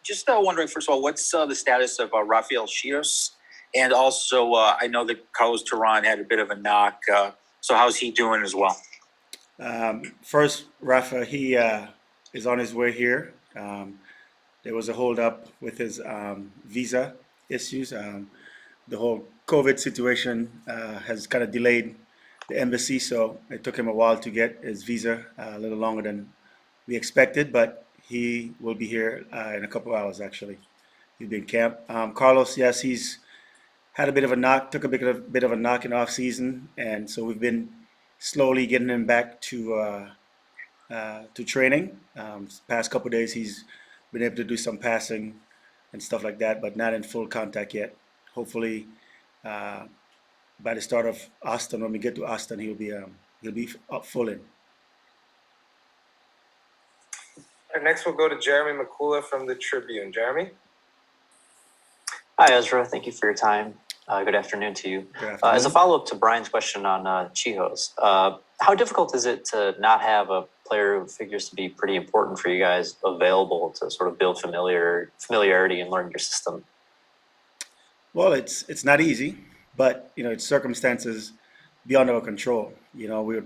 Just wondering, first of all, what's the status of Rafael Chios? And also, I know that Carlos Duran had a bit of a knock. So how's he doing as well? First, Rafa, he is on his way here. There was a holdup with his visa issues. The whole COVID situation has kind of delayed the embassy, so it took him a while to get his visa, a little longer than we expected, but he will be here in a couple of hours, actually. He'll be in camp. Carlos, yes, he's had a bit of a knock, took a bit of a knock in off season, and so we've been slowly getting him back to training. Past couple of days, he's been able to do some passing and stuff like that, but not in full contact yet. Hopefully, uh, by the start of Austin, when we get to Austin, he'll be up full in. And next, we'll go to Jeremy McCullough from the Tribune. Jeremy. Hi, Ezra. Thank you for your time. Good afternoon to you. Good afternoon. As a follow-up to Brian's question on Chihos, how difficult is it to not have a player who figures to be pretty important for you guys available to sort of build familiarity and learn your system? Well, it's not easy, but it's circumstances beyond our control. We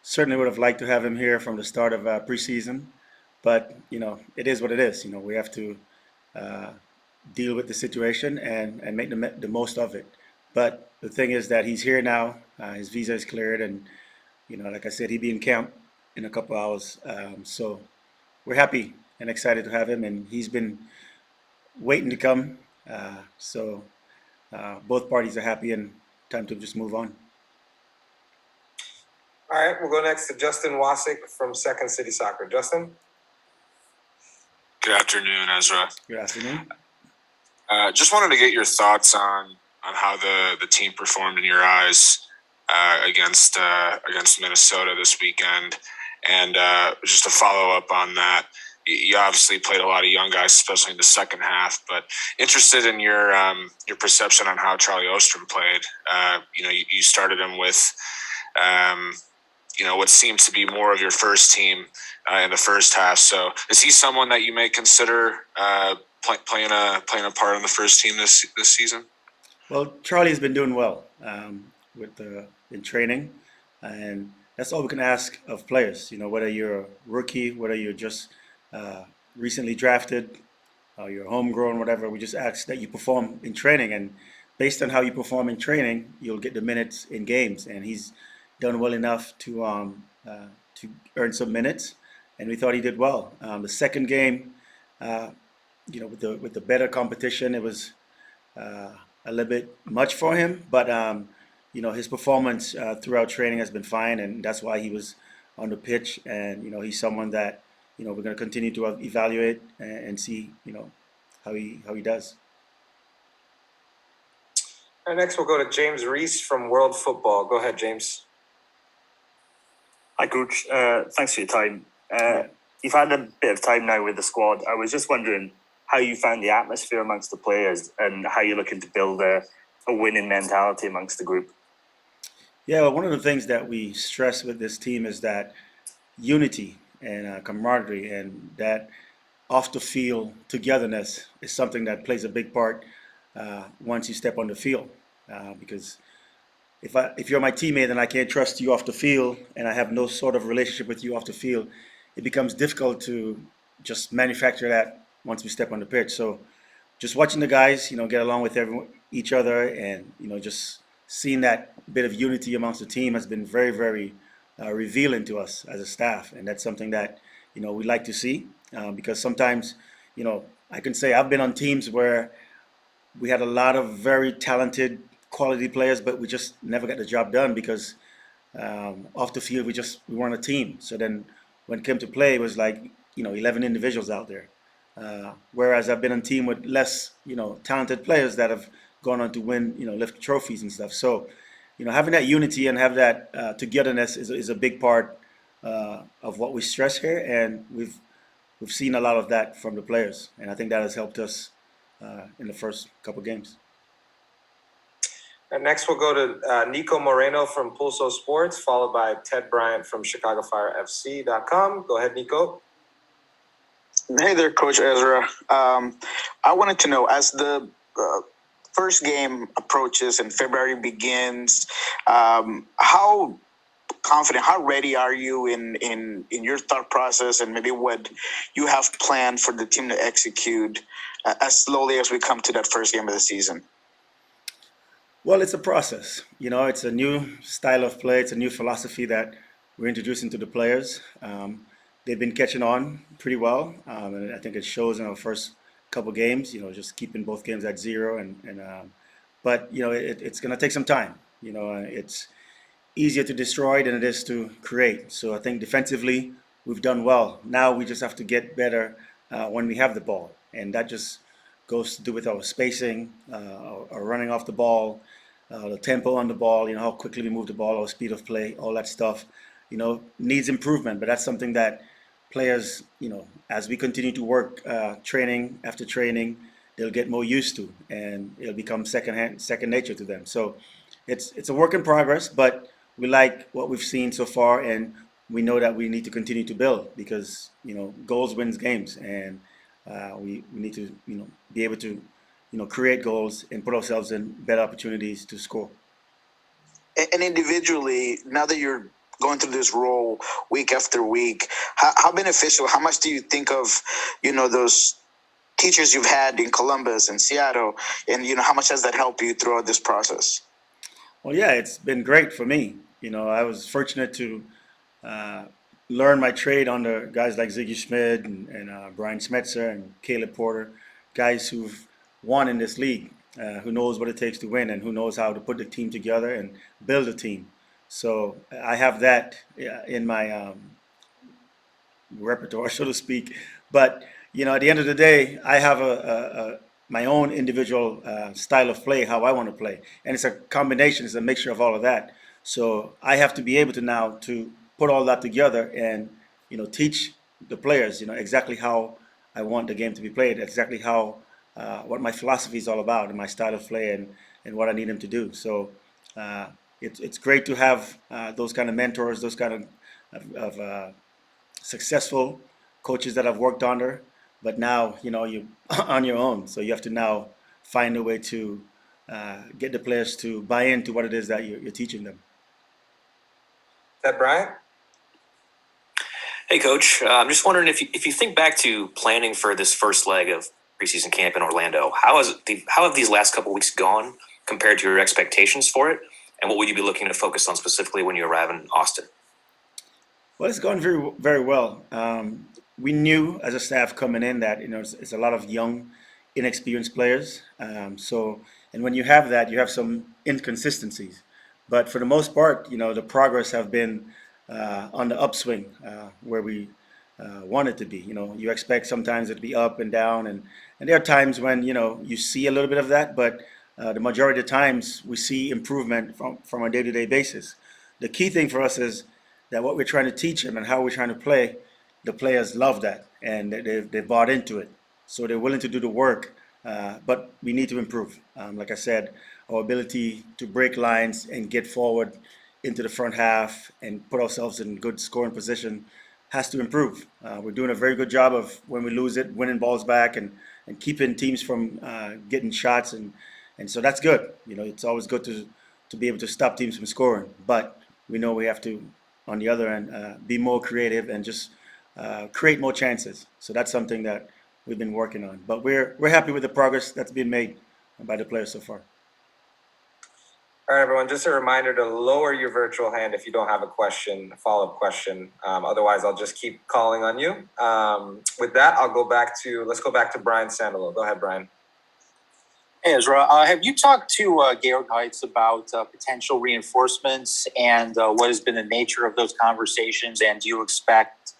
certainly would have liked to have him here from the start of preseason, but it is what it is. We have to uh, deal with the situation and make the most of it. But the thing is that he's here now. His visa is cleared, and like I said, he'll be in camp in a couple hours. So we're happy and excited to have him, and he's been waiting to come. So both parties are happy, and time to just move on. All right, we'll go next to Justin Wasik from Second City Soccer. Justin. Good afternoon, Ezra. Good afternoon. Just wanted to get your thoughts on how the team performed in your eyes against Minnesota this weekend, and just to follow up on that, you obviously played a lot of young guys, especially in the second half. But interested in your perception on how Charlie Ostrom played. You started him with what seems to be more of your first team in the first half. So is he someone that you may consider playing a part on the first team this season? Well, Charlie's been doing well in training, and that's all we can ask of players. Whether you're a rookie, whether you're just recently drafted, or you're homegrown, whatever. We just ask that you perform in training, and based on how you perform in training, you'll get the minutes in games. And he's done well enough to earn some minutes, and we thought he did well. The second game, with the better competition, it was a little bit much for him, but his performance throughout training has been fine, and that's why he was on the pitch. And he's someone that we're going to continue to evaluate and see how he does. And next, we'll go to James Reese from World Football. Go ahead, James. Hi, Coach. Thanks for your time. You've had a bit of time now with the squad. I was just wondering how you found the atmosphere amongst the players and how you're looking to build a winning mentality amongst the group. Yeah, well, one of the things that we stress with this team is that unity and camaraderie, and that off the field togetherness is something that plays a big part once you step on the field. Because if you're my teammate and I can't trust you off the field, and I have no sort of relationship with you off the field, it becomes difficult to just manufacture that once we step on the pitch. So just watching the guys, get along with each other, and just seeing that bit of unity amongst the team has been very, very revealing to us as a staff, and that's something that we like to see, because sometimes I can say I've been on teams where we had a lot of very talented, quality players, but we just never got the job done because off the field we weren't a team. So then when it came to play, it was like 11 individuals out there. Whereas I've been on team with less talented players that have gone on to win lift trophies and stuff. So having that unity and have that togetherness is a big part of what we stress here, and we've seen a lot of that from the players, and I think that has helped us in the first couple games. And next, we'll go to Nico Moreno from Pulso Sports, followed by Ted Bryant from ChicagoFireFC.com. Go ahead, Nico. Hey there, Coach Ezra. I wanted to know, as the first game approaches and February begins, how confident, how ready are you in your thought process and maybe what you have planned for the team to execute as slowly as we come to that first game of the season? Well, it's a process. It's a new style of play. It's a new philosophy that we're introducing to the players. They've been catching on pretty well, and I think it shows in our first couple games. Just keeping both games at 0, but it's going to take some time. It's easier to destroy than it is to create. So I think defensively we've done well. Now we just have to get better when we have the ball, and that just goes to do with our spacing, our running off the ball, the tempo on the ball. How quickly we move the ball, our speed of play, all that stuff. Needs improvement, but that's something that players, as we continue to work training after training, they'll get more used to, and it'll become second nature to them. So it's a work in progress, but we like what we've seen so far, and we know that we need to continue to build because goals wins games, and we need to be able to create goals and put ourselves in better opportunities to score. And individually, now that you're going through this role week after week, how beneficial, how much do you think of those teachers you've had in Columbus and Seattle, and how much has that helped you throughout this process? Well, yeah, it's been great for me. I was fortunate to learn my trade under guys like Ziggy Schmid and Brian Smetzer and Caleb Porter, guys who've won in this league, who knows what it takes to win and who knows how to put the team together and build a team. So I have that in my repertoire, so to speak. But at the end of the day, I have my own individual style of play, how I want to play, and it's a combination, it's a mixture of all of that. So I have to be able to now to put all that together and teach the players exactly how I want the game to be played, exactly how what my philosophy is all about, and my style of play, and what I need them to do. So it's great to have those kind of mentors, those kind of successful coaches that I've worked under, but now you're on your own, so you have to now find a way to get the players to buy into what it is that you're teaching them. Is that Brian? Hey, Coach. I'm just wondering if you think back to planning for this first leg of preseason camp in Orlando, how have these last couple weeks gone compared to your expectations for it, and what would you be looking to focus on specifically when you arrive in Austin? Well, it's gone very, very well. We knew as a staff coming in that it's a lot of young, inexperienced players. And when you have that, you have some inconsistencies. But for the most part, the progress have been on the upswing where we want it to be. You expect sometimes it to be up and down, and there are times when you see a little bit of that, but the majority of the times we see improvement from a day-to-day basis. The key thing for us is that what we're trying to teach them and how we're trying to play, the players love that, and they've bought into it. So they're willing to do the work, but we need to improve. Like I said, our ability to break lines and get forward into the front half and put ourselves in good scoring position has to improve. We're doing a very good job of, when we lose it, winning balls back and keeping teams from getting shots, and so that's good. It's always good to be able to stop teams from scoring, but we know we have to, on the other end, be more creative and just create more chances. So that's something that we've been working on. But we're happy with the progress that's been made by the players so far. All right, everyone, just a reminder to lower your virtual hand if you don't have a question, a follow-up question. Otherwise, I'll just keep calling on you. With that, let's go back to Brian Sandalo. Go ahead, Brian. Hey, Ezra, have you talked to Gaylord Heights about potential reinforcements and what has been the nature of those conversations? And do you expect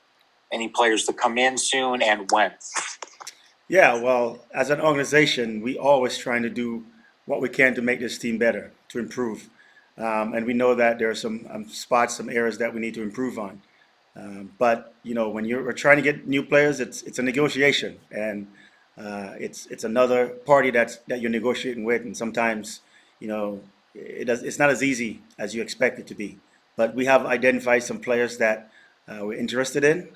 any players to come in soon, and when? Yeah, well, as an organization, we always trying to do what we can to make this team better, to improve. And we know that there are some spots, some areas that we need to improve on. But when we're trying to get new players, it's a negotiation, and it's another party that you're negotiating with, and sometimes it's not as easy as you expect it to be. But we have identified some players that we're interested in,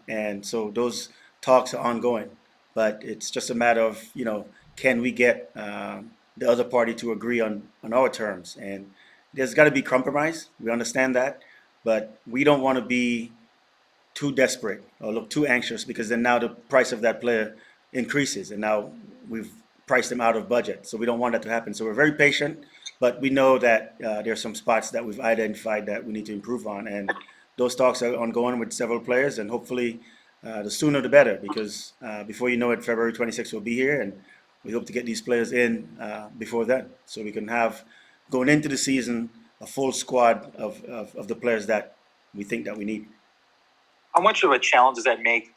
and so those talks are ongoing, but it's just a matter of, can we get the other party to agree on our terms? And there's got to be compromise. We understand that, but we don't want to be too desperate or look too anxious, because then now the price of that player increases, and now we've priced them out of budget. So we don't want that to happen. So we're very patient, but we know that there are some spots that we've identified that we need to improve on, and those talks are ongoing with several players, and hopefully the sooner the better, because before you know it, February 26th will be here, and we hope to get these players in before then, so we can have, going into the season, a full squad of the players that we think that we need. How much of a challenge does that make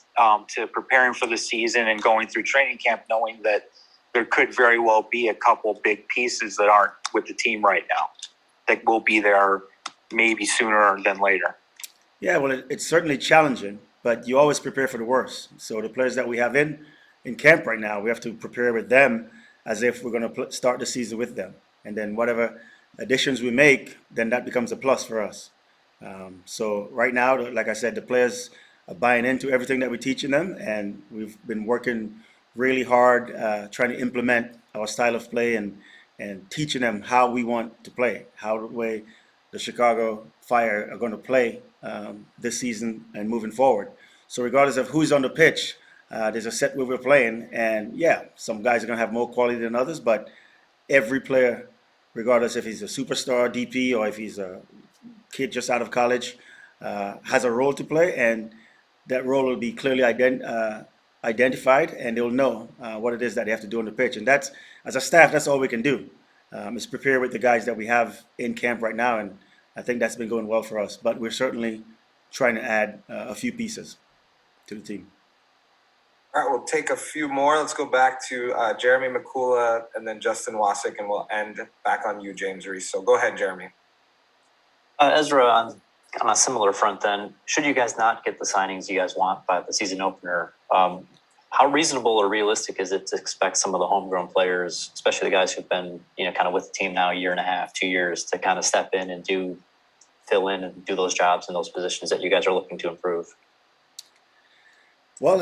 to preparing for the season and going through training camp, knowing that there could very well be a couple big pieces that aren't with the team right now that will be there maybe sooner than later? Yeah, well, it's certainly challenging, but you always prepare for the worst. So the players that we have in camp right now, we have to prepare with them as if we're going to start the season with them. And then whatever additions we make, then that becomes a plus for us. So right now, like I said, the players are buying into everything that we're teaching them, and we've been working really hard trying to implement our style of play, and teaching them how we want to play, how the way the Chicago Fire are going to play this season and moving forward. So regardless of who's on the pitch, there's a set where we're playing, and yeah, some guys are going to have more quality than others, but every player, regardless if he's a superstar DP or if he's a kid just out of college, has a role to play, and that role will be clearly identified, and they'll know what it is that they have to do on the pitch. And that's, as a staff, that's all we can do, is prepare with the guys that we have in camp right now, and I think that's been going well for us. But we're certainly trying to add a few pieces to the team. All right, we'll take a few more. Let's go back to Jeremy McCullough and then Justin Wasik, and we'll end back on you, James Reese. So go ahead, Jeremy. Ezra, on a similar front then, should you guys not get the signings you guys want by the season opener, how reasonable or realistic is it to expect some of the homegrown players, especially the guys who've been, kind of with the team now a year and a half, 2 years, to kind of step in and fill in and do those jobs in those positions that you guys are looking to improve? Well,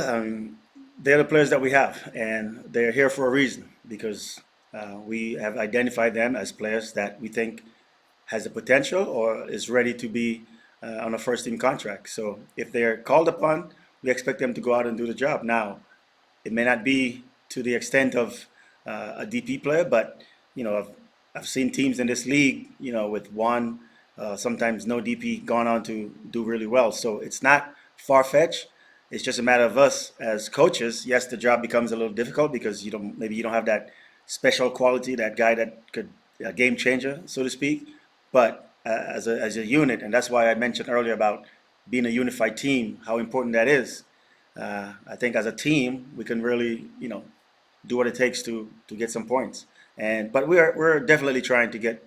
they're the players that we have, and they're here for a reason, because we have identified them as players that we think has the potential or is ready to be on a first team contract. So if they're called upon, we expect them to go out and do the job. Now, it may not be to the extent of a DP player, but I've seen teams in this league, with one, sometimes no DP, gone on to do really well. So it's not far-fetched. It's just a matter of us as coaches. Yes, the job becomes a little difficult because maybe you don't have that special quality, that guy that could, a game changer, so to speak. But as a unit, and that's why I mentioned earlier about being a unified team, how important that is. I think as a team, we can really, do what it takes to get some points. But we're definitely trying to get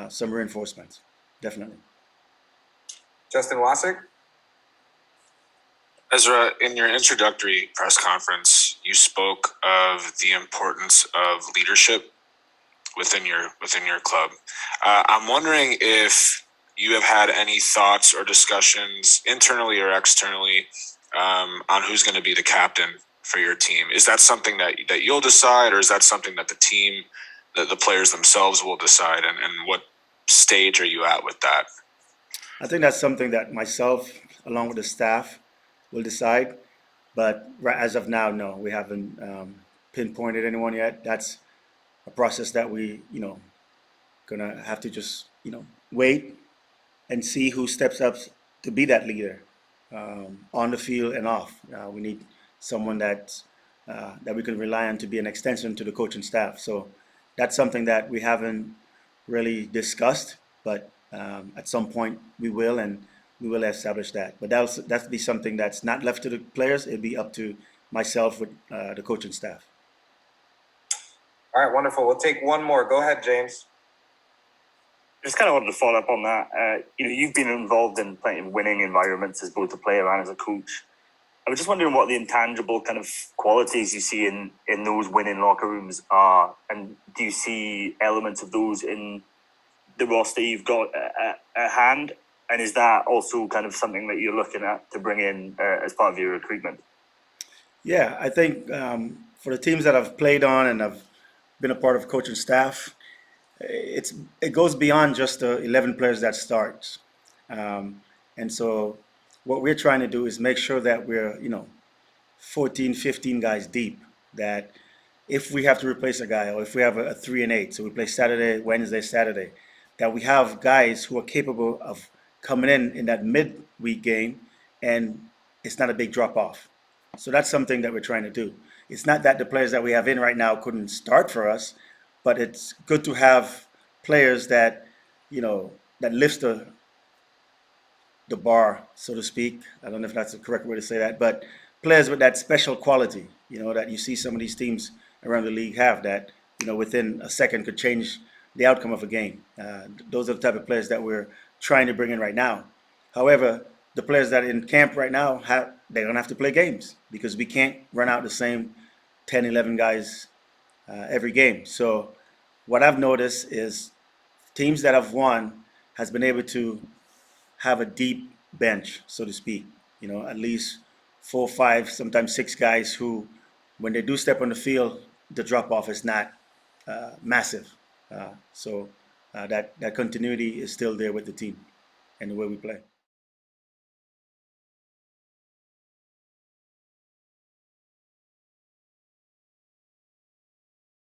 some reinforcements, definitely. Justin Wasik? Ezra, in your introductory press conference, you spoke of the importance of leadership within your club. I'm wondering if you have had any thoughts or discussions internally or externally on who's going to be the captain for your team. Is that something that you'll decide, or is that something that the team, the players themselves will decide? And what stage are you at with that? I think that's something that myself, along with the staff, will decide. But as of now, no, we haven't pinpointed anyone yet. That's a process that we, gonna have to just, wait and see who steps up to be that leader on the field and off. We need someone that we can rely on to be an extension to the coaching staff. So that's something that we haven't really discussed, but at some point we will, and we will establish that. But that'll be something that's not left to the players. It'll be up to myself with the coaching staff. All right, wonderful. We'll take one more. Go ahead, James. Just kind of wanted to follow up on that. You've been involved in plenty of winning environments as both a player and as a coach. I was just wondering what the intangible kind of qualities you see in those winning locker rooms are, and do you see elements of those in the roster you've got at hand? And is that also kind of something that you're looking at to bring in as part of your recruitment? Yeah, I think for the teams that I've played on and I've been a part of coaching staff, it goes beyond just the 11 players that starts. And so what we're trying to do is make sure that we're, 14, 15 guys deep, that if we have to replace a guy or if we have a 3 and 8, so we play Saturday, Wednesday, Saturday, that we have guys who are capable of coming in that midweek game and it's not a big drop off. So that's something that we're trying to do. It's not that the players that we have in right now couldn't start for us, but it's good to have players that, that lifts the bar, so to speak. I don't know if that's the correct way to say that, but players with that special quality, that you see some of these teams around the league have that, within a second could change the outcome of a game. Those are the type of players that we're trying to bring in right now. However, the players that are in camp right now, they're going to have to play games because we can't run out the same 10, 11 guys every game. So what I've noticed is teams that have won has been able to have a deep bench, so to speak. At least 4, 5, sometimes 6 guys who, when they do step on the field, the drop off is not massive. So that continuity is still there with the team and the way we play.